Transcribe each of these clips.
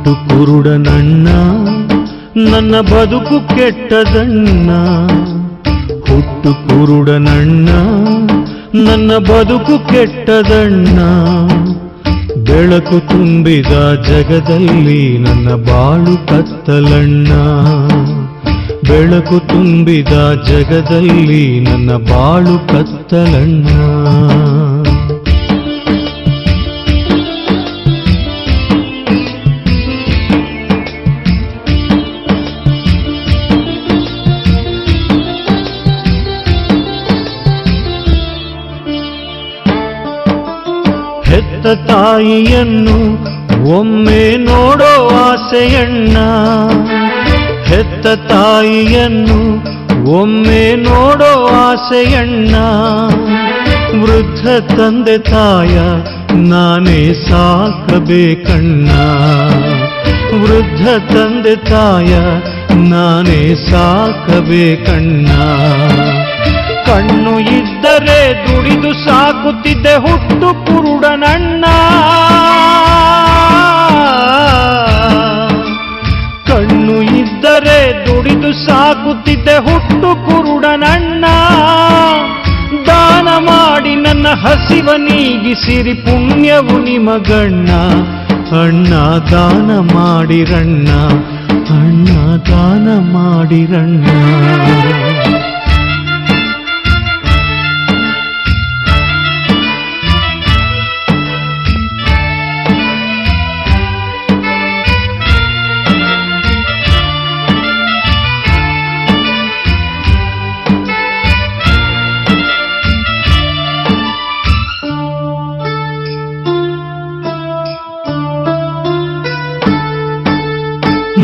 ಹುಟ್ಟು ಕುರುಡನಣ್ಣ ನನ್ನ ಬದುಕು ಕೆಟ್ಟದಣ್ಣ. ಹುಟ್ಟು ಕುರುಡನಣ್ಣ ನನ್ನ ಬದುಕು ಕೆಟ್ಟದಣ್ಣ. ಬೆಳಕು ತುಂಬಿದ ಜಗದಲ್ಲಿ ನನ್ನ ಬಾಳು ಕತ್ತಲಣ್ಣ. ಬೆಳಕು ತುಂಬಿದ ಜಗದಲ್ಲಿ ನನ್ನ ಬಾಳು ಕತ್ತಲಣ್ಣ. ಹೆತ್ತ ತಾಯಿಯನ್ನು ಒಮ್ಮೆ ನೋಡೋ ಆಸೆಯಣ್ಣ. ಹೆತ್ತ ತಾಯಿಯನ್ನು ಒಮ್ಮೆ ನೋಡೋ ಆಸೆಯಣ್ಣ. ವೃದ್ಧ ತಂದೆ ತಾಯ ನಾನೇ ಸಾಕಬೇಕಣ್ಣ. ವೃದ್ಧ ತಂದೆ ತಾಯ ನಾನೇ ಸಾಕಬೇಕಣ್ಣ. ಕಣ್ಣು ಇದ್ದರೆ ದುಡಿದು ಸಾಕುತ್ತಿದ್ದೆ ಹುಟ್ಟು ಕುರುಡನಣ್ಣ. ಕಣ್ಣು ಇದ್ದರೆ ದುಡಿದು ಸಾಕುತ್ತಿದ್ದೆ ಹುಟ್ಟು ಕುರುಡನಣ್ಣ. ದಾನ ಮಾಡಿ ನನ್ನ ಹಸಿವ ನೀಗಿಸಿರಿ ಪುಣ್ಯವು ನಿಮಗಣ್ಣ. ಅಣ್ಣ ದಾನ ಮಾಡಿರಣ್ಣ, ಅಣ್ಣ ದಾನ ಮಾಡಿರಣ್ಣ.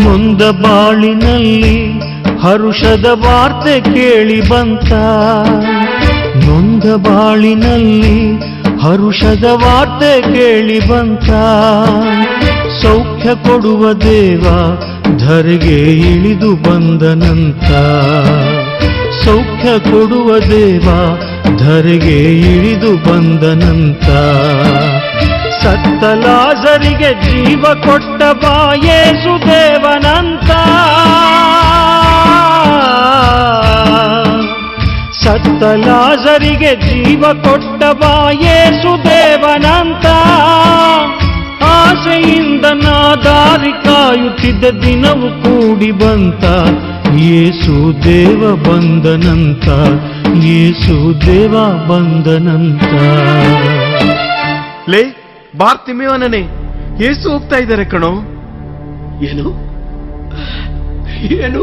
ನೊಂದ ಬಾಳಿನಲ್ಲಿ ಹರುಷದ ವಾರ್ತೆ ಕೇಳಿ ಬಂತ. ನೊಂದ ಬಾಳಿನಲ್ಲಿ ಹರುಷದ ವಾರ್ತೆ ಕೇಳಿ ಬಂತ. ಸೌಖ್ಯ ಕೊಡುವ ದೇವ ಧರೆಗೆ ಇಳಿದು ಬಂದನಂತ. ಸೌಖ್ಯ ಕೊಡುವ ದೇವ ಧರೆಗೆ ಇಳಿದು ಬಂದನಂತ. ಸತ್ತ ಲಾಜರಿಗೆ ಜೀವ ಕೊಟ್ಟ ಬಾ ಯೇಸು ದೇವನಂತ. ಸತ್ತ ಲಾಜರಿಗೆ ಜೀವ ಕೊಟ್ಟ ಬಾ ಯೇಸು ದೇವನಂತ. ಆಸೆಯಿಂದ ನಾ ದಾರಿ ಕಾಯುತ್ತಿದ್ದ ದಿನವು ಕೂಡಿ ಬಂತ. ಯೇಸು ದೇವ ಬಂದನಂತ, ಯೇಸು ದೇವ ಬಂದನಂತ. ಲೇ ಬಾರ್ತಿಮೇವನೇ, ಯೇಸು ಹೋಗ್ತಾ ಇದ್ದಾರೆ ಕಣೋ. ಏನು ಏನು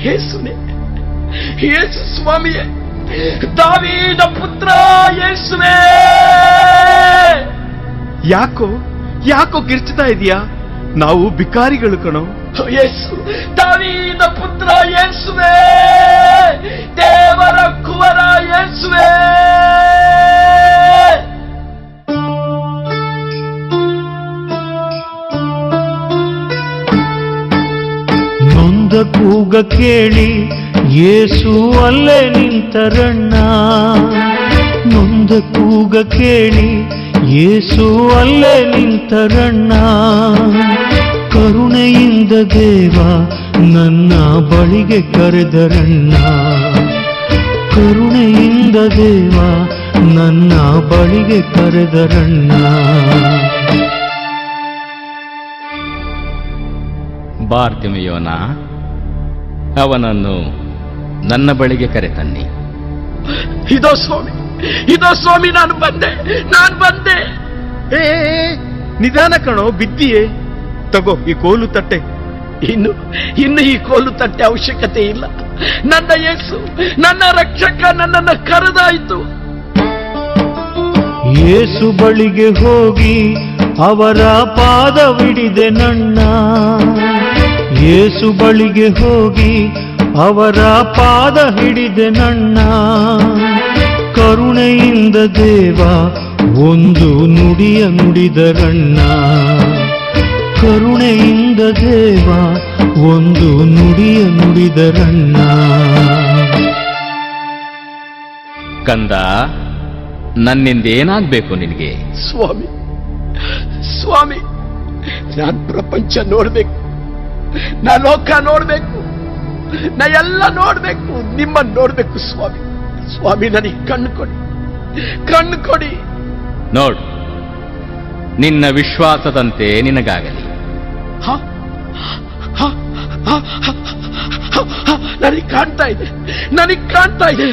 ಯೇಸುನೇ, ಯೇಸು ಸ್ವಾಮಿಯೇ, ದಾವೀದ ಪುತ್ರ ಯೇಸುವೇ. ಯಾಕೋ ಯಾಕೋ ಕಿರ್ಚ್ತಾ ಇದೀಯಾ? ನಾವು ಭಿಕಾರಿಗಳು ಕಣೋ. ಯೇಸು, ದಾವೀದ ಪುತ್ರ ಯೇಸುವೇ, ದೇವರ ಕುವರ ಯೇಸುವೇ. ನೊಂದ ಕೂಗ ಕೇಳಿ ಯೇಸು ಅಲ್ಲೇ ನಿಂತರಣ್ಣ. ನೊಂದ ಕೂಗ ಕೇಳಿ ಯೇಸು ಅಲ್ಲೇ ನಿಂತರಣ್ಣ. ಕರುಣೆಯಿಂದ ದೇವ ನನ್ನ ಬಳಿಗೆ ಕರೆದರಣ್ಣ. ಕರುಣೆಯಿಂದ ದೇವ ನನ್ನ ಬಳಿಗೆ ಕರೆದರಣ್ಣ. ಬಾರ್ತಿಮೆಯೋನ, ಅವನನ್ನು ನನ್ನ ಬಳಿಗೆ ಕರೆತನ್ನಿ. ಇದೋ ಸ್ವಾಮಿ, ಇದೋ ಸ್ವಾಮಿ, ನಾನು ಬಂದೆ. ಏ ನಿಧಾನ ಕಣೋ, ಬಿದ್ದಿಯೇ. ತಗೋ ಈ ಕೋಲು ತಟ್ಟೆ. ಇನ್ನು ಈ ಕೋಲು ತಟ್ಟೆ ಅವಶ್ಯಕತೆ ಇಲ್ಲ. ನನ್ನ ಯೇಸು, ನನ್ನ ರಕ್ಷಕ ನನ್ನನ್ನು ಕರೆದಾಯಿತು. ಯೇಸು ಬಳಿಗೆ ಹೋಗಿ ಅವರ ಪಾದವಿಡಿದೆ ನನ್ನ. ಯೇಸು ಬಳಿಗೆ ಹೋಗಿ ಅವರ ಪಾದ ಹಿಡಿದೆ ನನ್ನ. ಕರುಣೆಯಿಂದ ದೇವ ಒಂದು ನುಡಿಯ ನುಡಿದರಣ್ಣ. ಕರುಣೆಯಿಂದ ದೇವ ಒಂದು ನುಡಿಯ ನುಡಿದರಣ್ಣ. ಕಂದ, ನನ್ನಿಂದ ಏನಾಗಬೇಕು ನಿನಗೆ? ಸ್ವಾಮಿ, ಸ್ವಾಮಿ, ನಾನ್ ಪ್ರಪಂಚ ನೋಡ್ಬೇಕು, ನಾ ಲೋಕ ನೋಡ್ಬೇಕು, ನಾ ಎಲ್ಲ ನೋಡ್ಬೇಕು, ನಿಮ್ಮನ್ನು ನೋಡ್ಬೇಕು ಸ್ವಾಮಿ. ಸ್ವಾಮಿ ನನಗೆ ಕಣ್ಣು ಕೊಡಿ. ನೋಡು, ನಿನ್ನ ವಿಶ್ವಾಸದಂತೆ ನಿನಗಾಗಲಿ. ನನಗೆ ಕಾಣ್ತಾ ಇದೆ,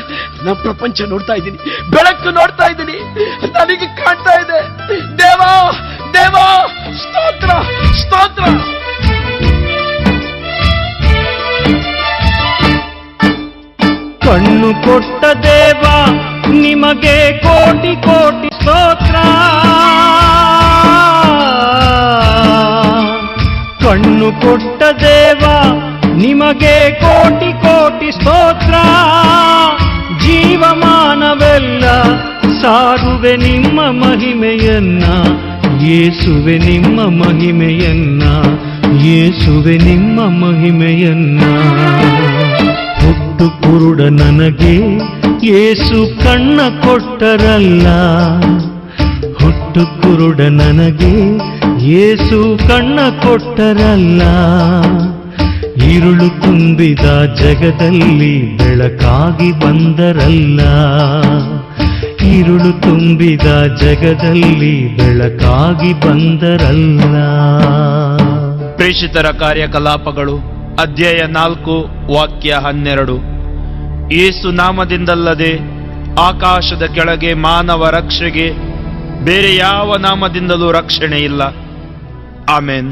ನಾ ಪ್ರಪಂಚ ನೋಡ್ತಾ ಇದ್ದೀನಿ, ಬೆಳಕು ನೋಡ್ತಾ ಇದ್ದೀನಿ, ನನಗೆ ಕಾಣ್ತಾ ಇದೆ. ದೇವಾ ಸ್ತೋತ್ರ. ಕಣ್ಣು ಕೊಟ್ಟ ದೇವ ನಿಮಗೆ ಕೋಟಿ ಕೋಟಿ ಸ್ತೋತ್ರ. ಕಣ್ಣು ಕೊಟ್ಟ ದೇವ ನಿಮಗೆ ಕೋಟಿ ಕೋಟಿ ಸ್ತೋತ್ರ. ಜೀವಮಾನವೆಲ್ಲ ಸಾರುವೆ ನಿಮ್ಮ ಮಹಿಮೆಯನ್ನ, ಯೇಸುವೆ ನಿಮ್ಮ ಮಹಿಮೆಯನ್ನ, ಯೇಸುವೆ ನಿಮ್ಮ ಮಹಿಮೆಯನ್ನ. ಹುಟ್ಟು ಕುರುಡ ನನಗೆ ಯೇಸು ಕಣ್ಣ ಕೊಟ್ಟರಲ್ಲ, ಹುಟ್ಟು ಕುರುಡ ನನಗೆ ಯೇಸು ಕಣ್ಣ ಕೊಟ್ಟರಲ್ಲ. ഇരുಳು ತುಂಬಿದ ಜಗದಲ್ಲಿ ಬೆಳಕಾಗಿ ಬಂದರಲ್ಲ, ഇരുಳು ತುಂಬಿದ ಜಗದಲ್ಲಿ ಬೆಳಕಾಗಿ ಬಂದರಲ್ಲ. ಪ್ರೇಷಿತರ ಕಾರ್ಯಕಲಾಪಗಳು ಅಧ್ಯಾಯ 4 ವಾಕ್ಯ 12. ಯೇಸು ನಾಮದಿಂದಲ್ಲದೆ ಆಕಾಶದ ಕೆಳಗೆ ಮಾನವ ರಕ್ಷೆಗೆ ಬೇರೆ ಯಾವ ನಾಮದಿಂದಲೂ ರಕ್ಷಣೆ ಇಲ್ಲ. ಆಮೆನ್.